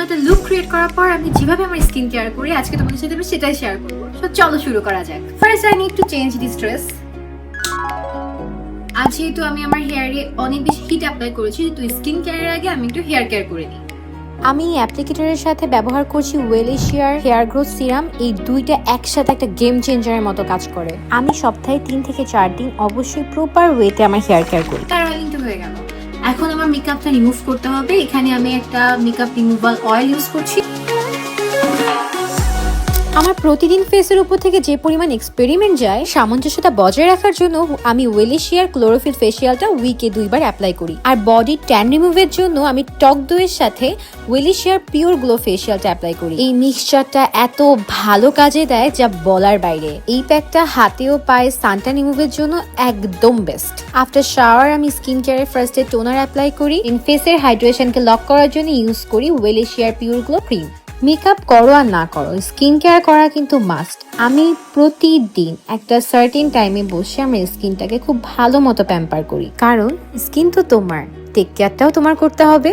সাথে look create করার পর আমি যেভাবে আমার স্কিন কেয়ার করি আজকে তোমাদের সাথে আমি সেটাই শেয়ার করবো। তো চলো শুরু করা যাক। First I need to change this dress. আজ যেহেতু আমি আমার হেয়ারে অনেক বেশি হিট অ্যাপ্লাই করেছি, তো স্কিন কেয়ারের আগে আমি একটু হেয়ার কেয়ার করে নিই। আমি অ্যাপ্লিকেটরের সাথে ব্যবহার করছি ওয়েলিশিয়ার হেয়ার গ্রোথ সিরাম। এই দুইটা একসাথে একটা গেম চেঞ্জারের মতো কাজ করে। আমি সপ্তাহে 3 থেকে 4 দিন অবশ্যই প্রপার ওয়েতে আমার হেয়ার কেয়ার করি। তার অয়েলিংটা হয়ে গেল। এখন আমার মেকআপটা রিমুভ করতে হবে। এখানে আমি একটা মেকআপ রিমুভাল অয়েল ইউজ করছি। আমার প্রতিদিন ফেসের উপর থেকে যে পরিমাণ এক্সপেরিমেন্ট যায়, সামঞ্জস্যতা বজায় রাখার জন্য আমি ওয়েলিশিয়ার ক্লোরোফিল ফেসিয়ালটা উইকে 2 বার অ্যাপ্লাই করি। আর বডি ট্যান রিমুভের জন্য আমি টক দইয়ের সাথে ওয়েলিশিয়ার পিওর গ্লো ফেসিয়ালটা অ্যাপ্লাই করি। এই মিক্সচারটা এত ভালো কাজে দেয় যা বলার বাইরে। এই প্যাকটা হাতে ও পায়ে সানটান রিমুভের জন্য একদম বেস্ট। আফটার শাওয়ার আমি স্কিন কেয়ারের ফার্স্টে টোনার অ্যাপ্লাই করি। ফেসের হাইড্রেশনকে লক করার জন্য ইউজ করি ওয়েলিশিয়ার পিওর গ্লো ক্রিম। মেকআপ করো আর না করো, স্কিন কেয়ার করা কিন্তু মাস্ট। আমি প্রতিদিন একটা সার্টেন টাইমে বসে আমার স্কিনটাকে খুব ভালো মতো প্যাম্পার করি, কারণ স্কিন তো তোমার, টেক কেয়ারটাও তোমার করতে হবে।